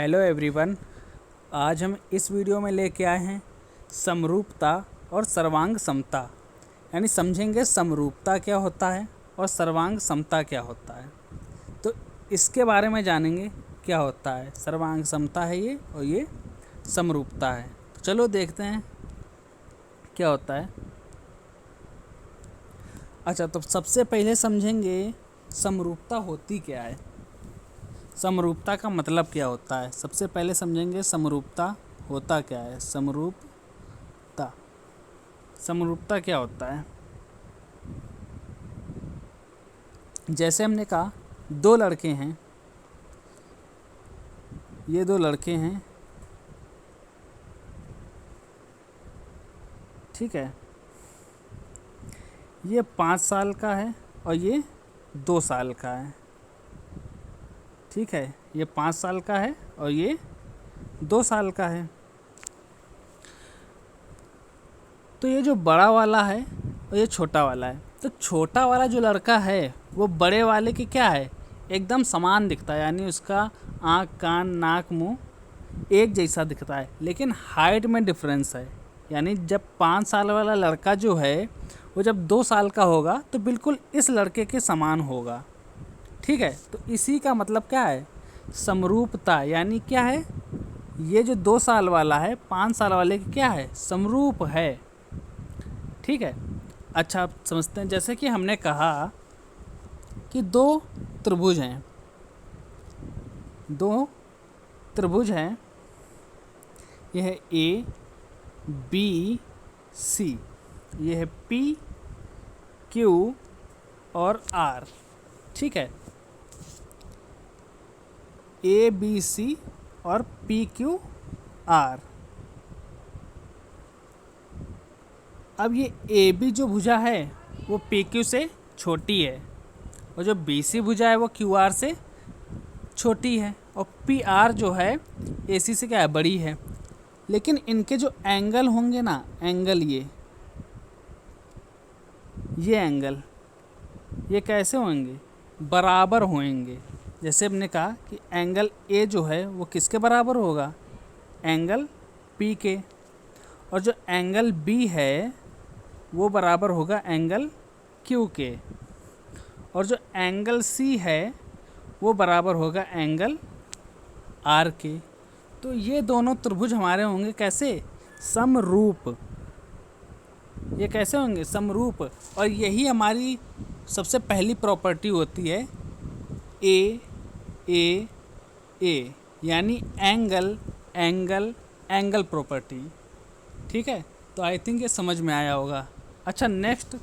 Hello everyone. आज हम इस वीडियो में लेके आए हैं समरूपता और सर्वांग समता। यानी समझेंगे समरूपता क्या होता है और सर्वांग समता क्या होता है। तो इसके बारे में जानेंगे क्या होता है। सर्वांग समता है ये और ये समरूपता है। तो चलो देखते हैं क्या होता है। अच्छा, तो सबसे पहले समझेंगे समरूपता होती क्या है, समरूपता का मतलब क्या होता है। सबसे पहले समझेंगे समरूपता होता क्या है। समरूपता क्या होता है। जैसे हमने कहा दो लड़के हैं, ये दो लड़के हैं, ठीक है। ये 5 साल का है और ये 2 साल का है, ठीक है। ये 5 साल का है और ये 2 साल का है। तो ये जो बड़ा वाला है और ये छोटा वाला है, तो छोटा वाला जो लड़का है वो बड़े वाले के क्या है, एकदम समान दिखता है। यानी उसका आँख, कान, नाक, मुंह एक जैसा दिखता है, लेकिन हाइट में डिफरेंस है। यानी जब 5 साल वाला लड़का जो है वो जब 2 साल का होगा तो बिल्कुल इस लड़के के समान होगा, ठीक है। तो इसी का मतलब क्या है, समरूपता। यानी क्या है, ये जो 2 साल वाला है 5 साल वाले के क्या है, समरूप है, ठीक है। अच्छा, आप समझते हैं। जैसे कि हमने कहा कि दो त्रिभुज हैं, यह है ए बी सी, यह है पी क्यू और आर, ठीक है। ए बी सी और पी क्यू आर। अब ये ए बी जो भुजा है वो पी क्यू से छोटी है और जो बी सी भुजा है वो क्यू आर से छोटी है, और पी आर जो है ए सी से क्या है, बड़ी है। लेकिन इनके जो एंगल होंगे ना, एंगल ये एंगल ये कैसे होंगे, बराबर होंगे। जैसे हमने कहा कि एंगल ए जो है वो किसके बराबर होगा, एंगल पी के, और जो एंगल बी है वो बराबर होगा एंगल क्यू के, और जो एंगल सी है वो बराबर होगा एंगल आर के। तो ये दोनों त्रिभुज हमारे होंगे कैसे, समरूप। ये कैसे होंगे, समरूप। और यही हमारी सबसे पहली प्रॉपर्टी होती है ए ए ए, यानी एंगल एंगल एंगल प्रॉपर्टी, ठीक है। तो आई थिंक ये समझ में आया होगा। अच्छा, नेक्स्ट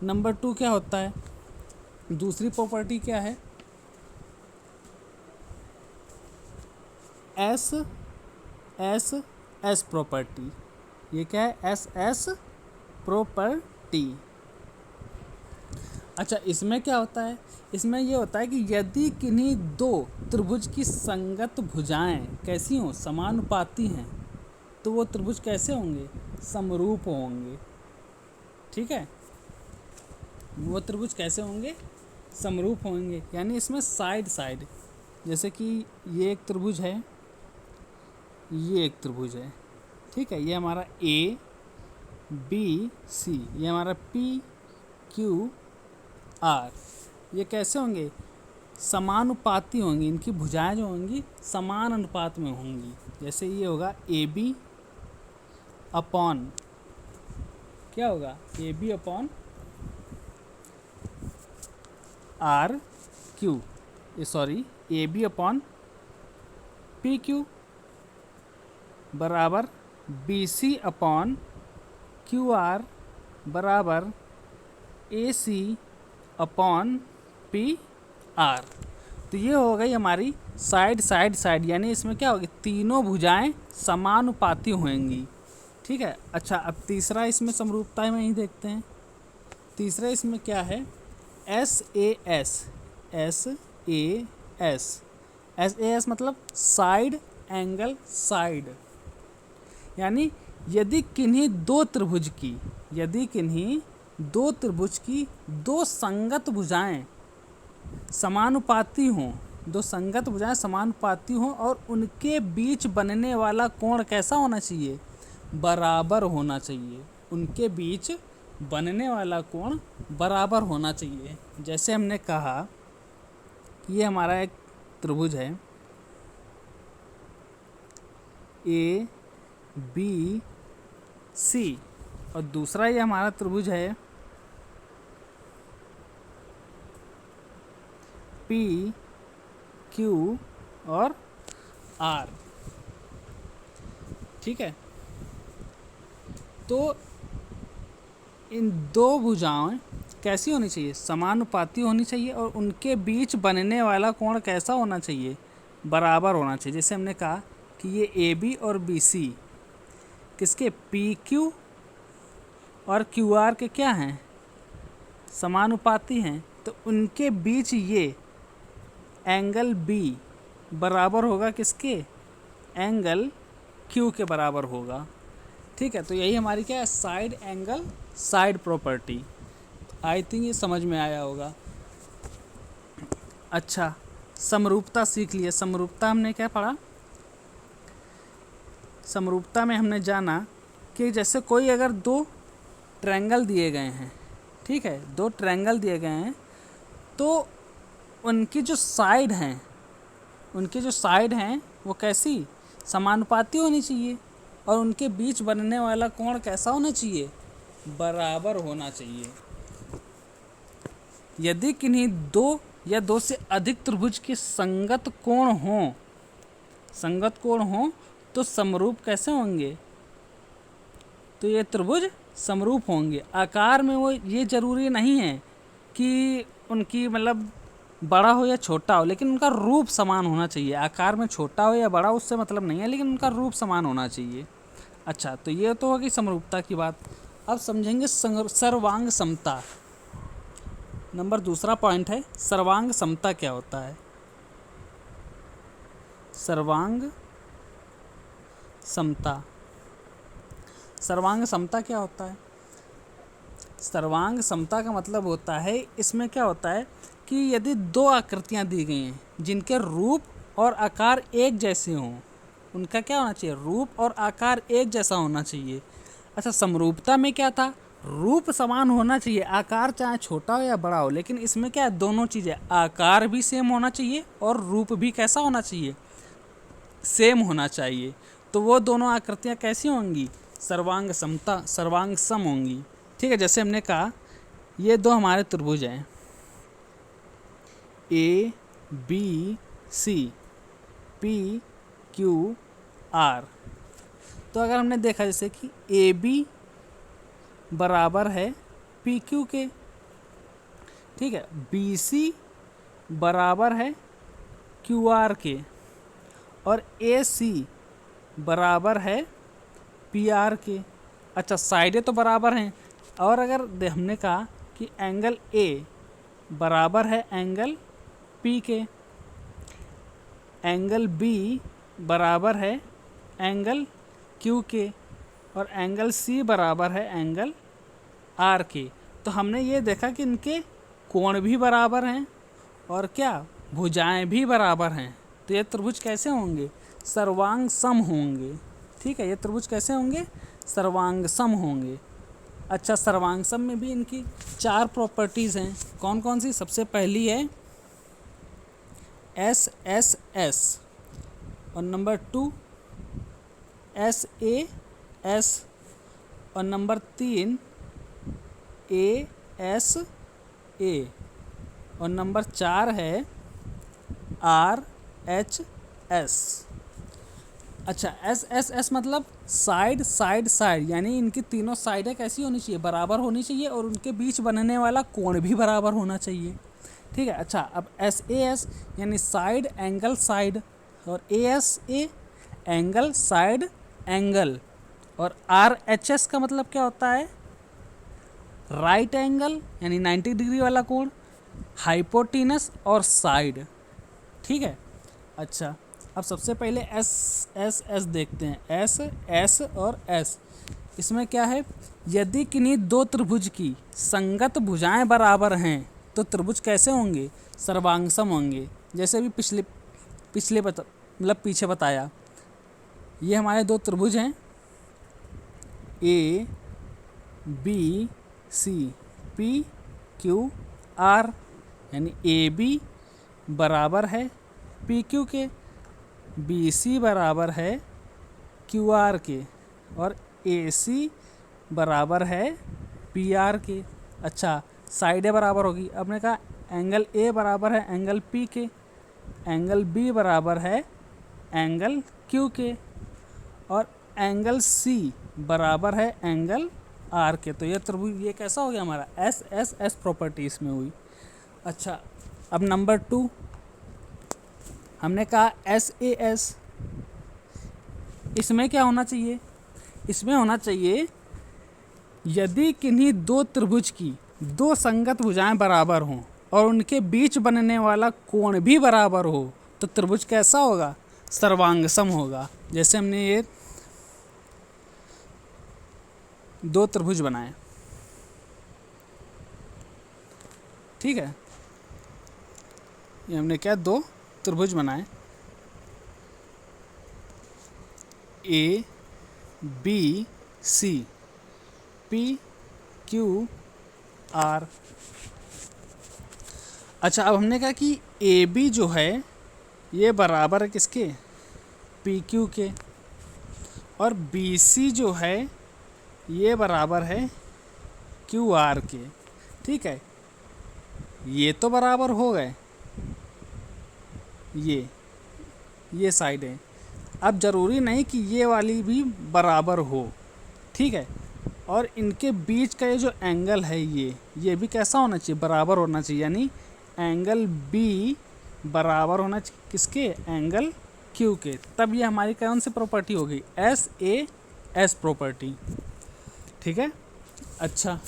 नंबर 2 क्या होता है, दूसरी प्रॉपर्टी क्या है, एस एस एस प्रॉपर्टी। ये क्या है, एस एस प्रॉपर्टी। अच्छा, इसमें क्या होता है, इसमें ये होता है कि यदि किन्हीं दो त्रिभुज की संगत भुजाएं कैसी हों, समानुपाती हैं, तो वो त्रिभुज कैसे होंगे, समरूप होंगे, ठीक है। वो त्रिभुज कैसे होंगे, समरूप होंगे। यानी इसमें साइड साइड, जैसे कि ये एक त्रिभुज है, ये एक त्रिभुज है, ठीक है। ये हमारा ए बी सी, ये हमारा पी क्यू आर। ये कैसे होंगे, समानुपाती होंगी। इनकी भुजाएं जो होंगी समान अनुपात में होंगी। जैसे ये होगा ए बी अपॉन, क्या होगा, A B upon R Q, sorry A B upon P Q बराबर B C upon Q R बराबर A C upon P R. तो ये हो गई हमारी साइड साइड साइड, यानी इसमें क्या होगी, तीनों भुजाएं समानुपाती होंगी, ठीक है। अच्छा, अब तीसरा इसमें समरूपता में ही देखते हैं। तीसरा इसमें क्या है, S A S, S A S, S A S मतलब साइड एंगल साइड। यानी यदि किन्हीं दो त्रिभुज की दो संगत भुजाएं समानुपाती हों, दो संगत भुजाएं समानुपाती हों और उनके बीच बनने वाला कोण कैसा होना चाहिए? बराबर होना चाहिए। उनके बीच बनने वाला कोण बराबर होना चाहिए। जैसे हमने कहा कि ये हमारा एक त्रिभुज है ए बी सी, और दूसरा ये हमारा त्रिभुज है पी क्यू और आर। ठीक है, तो इन दो भुजाएं कैसी होनी चाहिए? समानुपाती होनी चाहिए और उनके बीच बनने वाला कोण कैसा होना चाहिए? बराबर होना चाहिए। जैसे हमने कहा कि ये ए बी और बी सी किसके? पी क्यू और क्यू आर के क्या हैं? समानुपाती हैं। तो उनके बीच ये एंगल बी बराबर होगा किसके? एंगल क्यू के बराबर होगा। ठीक है, तो यही हमारी क्या है? Side angle side property. I think ये समझ में आया होगा। अच्छा, समरूपता सीख लिए। समरूपता हमने क्या पढ़ा? समरूपता में हमने जाना कि जैसे कोई अगर दो ट्रायंगल दिए गए हैं, ठीक है, दो ट्रायंगल दिए गए हैं, तो उनकी जो साइड हैं वो कैसी? समानुपाती होनी चाहिए। और उनके बीच बनने वाला कोण कैसा होना चाहिए? बराबर होना चाहिए। यदि किन्हीं दो या दो से अधिक त्रिभुज के संगत कोण हों तो समरूप कैसे होंगे? तो ये त्रिभुज समरूप होंगे। आकार में वो ये जरूरी नहीं है कि उनकी मतलब बड़ा हो या छोटा हो, लेकिन उनका रूप समान होना चाहिए। आकार में छोटा हो या बड़ा उससे मतलब नहीं है, लेकिन उनका रूप समान होना चाहिए। अच्छा, तो ये तो होगी समरूपता की बात। अब समझेंगे सर्वांग समता। नंबर दूसरा पॉइंट है सर्वांग समता क्या होता है? सर्वांग समता। सर्वांग समता क्या होता है? सर्वांग समता का मतलब होता है, इसमें क्या होता है कि यदि दो आकृतियां दी गई हैं जिनके रूप और आकार एक जैसे हों, उनका क्या होना चाहिए? रूप और आकार एक जैसा होना चाहिए। अच्छा, समरूपता में क्या था? रूप समान होना चाहिए, आकार चाहे छोटा हो या बड़ा हो, लेकिन इसमें क्या है? दोनों चीज़ें, आकार भी सेम होना चाहिए और रूप भी कैसा होना चाहिए? सेम होना चाहिए। तो वो दोनों आकृतियाँ कैसी होंगी? सर्वांग सम होंगी। ठीक है, जैसे हमने कहा ये दो हमारे त्रिभुज हैं A B C P Q R. तो अगर हमने देखा जैसे कि ए बी बराबर है पी क्यू के, ठीक है, बी सी बराबर है क्यू आर के, और ए सी बराबर है पी आर के। अच्छा, साइडें तो बराबर हैं। और अगर हमने कहा कि एंगल ए बराबर है एंगल पी के, एंगल बी बराबर है एंगल क्यू के, और एंगल सी बराबर है एंगल आर के, तो हमने ये देखा कि इनके कोण भी बराबर हैं और क्या? भुजाएं भी बराबर हैं। तो ये त्रिभुज कैसे होंगे? सर्वांग सम होंगे। ठीक है, ये त्रिभुज कैसे होंगे? सर्वांग सम होंगे। अच्छा, सर्वांग सम में भी इनकी चार प्रॉपर्टीज़ हैं। कौन कौन सी? सबसे पहली है एस एस एस, और नंबर 2 एस ए एस, और नंबर 3 ए एस ए, और नंबर 4 है आर एच एस। अच्छा, एस एस एस मतलब साइड साइड साइड, यानी इनकी तीनों साइडें कैसी होनी चाहिए? बराबर होनी चाहिए, और उनके बीच बनने वाला कोण भी बराबर होना चाहिए। ठीक है। अच्छा, अब एस ए एस यानी साइड एंगल साइड, और A S A angle side angle, और आर एच एस का मतलब क्या होता है? राइट एंगल यानी 90 डिग्री वाला कोण, हाइपोटेनस और साइड। ठीक है। अच्छा, अब सबसे पहले एस एस एस देखते हैं। एस एस और एस, इसमें क्या है? यदि किन्हीं दो त्रिभुज की संगत भुजाएं बराबर हैं तो त्रिभुज कैसे होंगे? सर्वांगसम होंगे। जैसे भी मतलब पीछे बताया, ये हमारे दो त्रिभुज हैं A B C, P Q R, यानी ए बी बराबर है पी क्यू के, बी सी बराबर है क्यू आर के, और ए सी बराबर है पी आर के। अच्छा, साइडें बराबर होगी। अब ने कहा एंगल ए बराबर है एंगल पी के, एंगल बी बराबर है एंगल क्यू के, और एंगल सी बराबर है एंगल आर के। तो ये त्रिभुज ये कैसा हो गया हमारा, एस एस एस प्रॉपर्टी इसमें हुई। अच्छा, अब नंबर 2 हमने कहा एस ए एस, इसमें क्या होना चाहिए, इसमें होना चाहिए यदि किन्हीं दो त्रिभुज की दो संगत भुजाएं बराबर हों और उनके बीच बनने वाला कोण भी बराबर हो तो त्रिभुज कैसा होगा, सर्वांगसम होगा। जैसे हमने ये दो त्रिभुज बनाए, ठीक है, ये हमने क्या दो त्रिभुज बनाए A B C, P Q R. अच्छा, अब हमने कहा कि ए बी जो है ये बराबर है किसके, पी क्यू के, और बी सी जो है ये बराबर है क्यू आर के। ठीक है, ये तो बराबर हो गए, ये साइड है। अब ज़रूरी नहीं कि ये वाली भी बराबर हो, ठीक है, और इनके बीच का ये जो एंगल है ये भी कैसा होना चाहिए, बराबर होना चाहिए। यानी एंगल बी बराबर होना चाहिए किसके, एंगल क्यू के। तब ये हमारी कौन सी प्रॉपर्टी होगी, एस ए एस प्रॉपर्टी। ठीक है। अच्छा,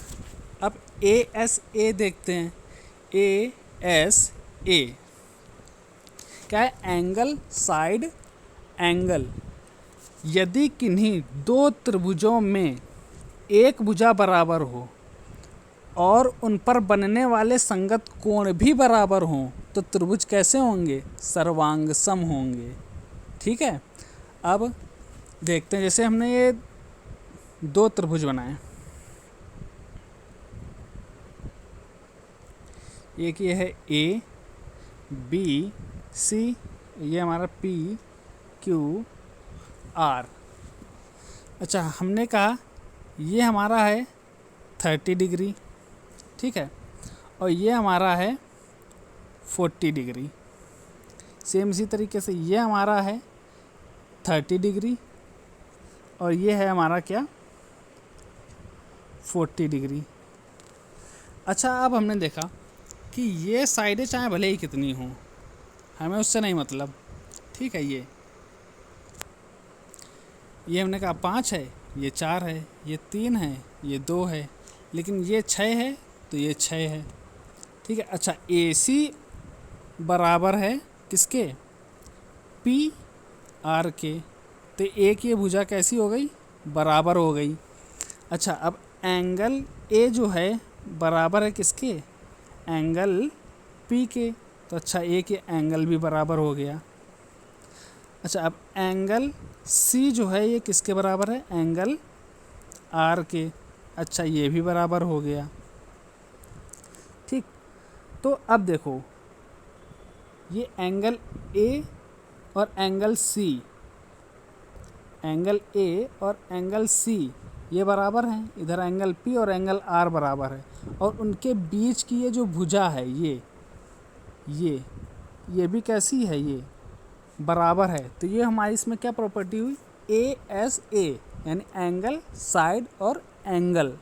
अब ए एस ए देखते हैं। ए एस ए क्या है, एंगल साइड एंगल। यदि किन्हीं दो त्रिभुजों में एक भुजा बराबर हो और उन पर बनने वाले संगत कोण भी बराबर हों तो त्रिभुज कैसे होंगे, सर्वांगसम होंगे। ठीक है। अब देखते हैं, जैसे हमने ये दो त्रिभुज बनाए, एक ये है ए बी सी, ये हमारा पी क्यू आर। अच्छा, हमने कहा ये हमारा है 30 डिग्री, ठीक है, और ये हमारा है 40 डिग्री। सेम इसी तरीके से ये हमारा है 30 डिग्री और ये है हमारा क्या, 40 डिग्री। अच्छा, अब हमने देखा कि ये साइडें चाहे भले ही कितनी हों, हमें उससे नहीं मतलब। ठीक है, ये हमने कहा 5 है, ये 4 है, ये 3 है, ये 2 है, लेकिन ये 6 है तो ये 6 है। ठीक है। अच्छा, ए सी बराबर है किसके, पी आर के, तो एक ये भुजा कैसी हो गई, बराबर हो गई। अच्छा, अब एंगल ए जो है बराबर है किसके, एंगल पी के, तो अच्छा एक ये एंगल भी बराबर हो गया। अच्छा, अब एंगल सी जो है ये किसके बराबर है, एंगल आर के, अच्छा ये भी बराबर हो गया। ठीक, तो अब देखो ये एंगल ए और एंगल सी, एंगल ए और एंगल सी ये बराबर हैं, इधर एंगल पी और एंगल आर बराबर है, और उनके बीच की ये जो भुजा है ये भी कैसी है, ये बराबर है। तो ये हमारी इसमें क्या प्रॉपर्टी हुई, ए एस ए, यानी एंगल साइड और एंगल।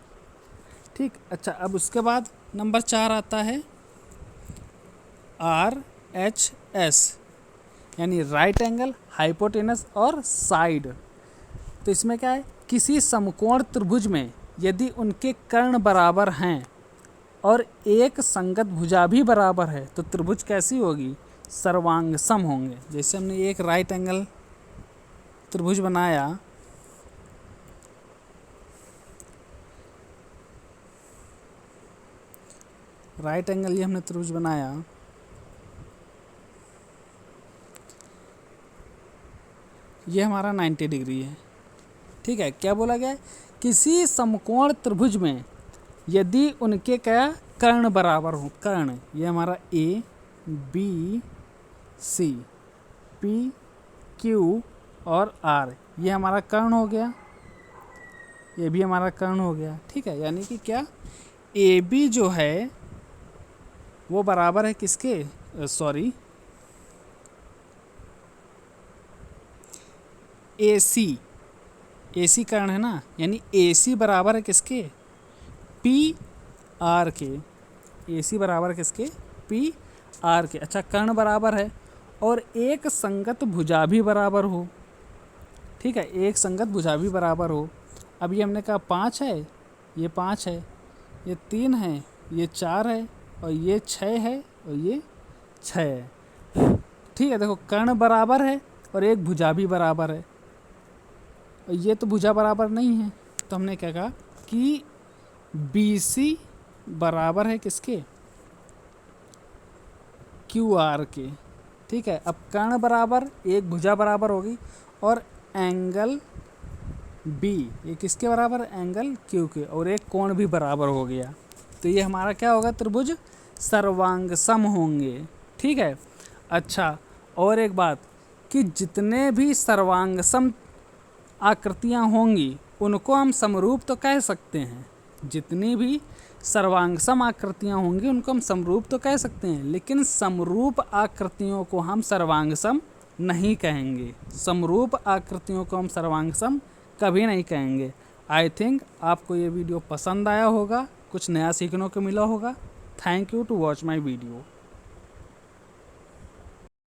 ठीक। अच्छा, अब उसके बाद नंबर 4 आता है आर एच एस, यानी राइट एंगल, हाइपोटेनस और साइड। तो इसमें क्या है, किसी समकोण त्रिभुज में यदि उनके कर्ण बराबर हैं और एक संगत भुजा भी बराबर है तो त्रिभुज कैसी होगी, सर्वांगसम होंगे। जैसे हमने एक राइट एंगल त्रिभुज बनाया, राइट एंगल ये हमने त्रिभुज बनाया, ये हमारा 90 डिग्री है। ठीक है, क्या बोला गया है? किसी समकोण त्रिभुज में यदि उनके क्या कर्ण बराबर हो, कर्ण, ये हमारा A B C P Q और आर, ये हमारा कर्ण हो गया, ये भी हमारा कर्ण हो गया। ठीक है, यानी कि क्या, ए बी जो है वो बराबर है किसके, सॉरी, ए सी कर्ण है ना, यानी ए सी बराबर है किसके, पी आर के। ए सी बराबर है किसके, पी आर के। अच्छा, कर्ण बराबर है और एक संगत भुजा भी बराबर हो। ठीक है, एक संगत भुजा भी बराबर हो। अब ये हमने कहा 5 है, ये 5 है, ये 3 है, ये 4 है और ये 6 है और ये 6 है। ठीक है, देखो कर्ण बराबर है और एक भुजा भी बराबर है और ये तो भुजा बराबर नहीं है, तो हमने क्या कहा कि बी सी बराबर है किसके, क्यू आर के। ठीक है, अब कर्ण बराबर, एक भुजा बराबर होगी और एंगल बी ये किसके बराबर, एंगल क्यू के, और एक कोण भी बराबर हो गया। तो ये हमारा क्या होगा, त्रिभुज सर्वांग सम होंगे। ठीक है, अच्छा, और एक बात कि जितने भी सर्वांग सम आकृतियाँ होंगी उनको हम समरूप तो कह सकते हैं, जितनी भी सर्वांग सम आकृतियाँ होंगी उनको हम समरूप तो कह सकते हैं, लेकिन समरूप आकृतियों को हम सर्वांग सम नहीं कहेंगे। समरूप आकृतियों को हम सर्वांग सम कभी नहीं कहेंगे। आई थिंक आपको ये वीडियो पसंद आया होगा, कुछ नया सीखने को मिला होगा। Thank you to watch my video.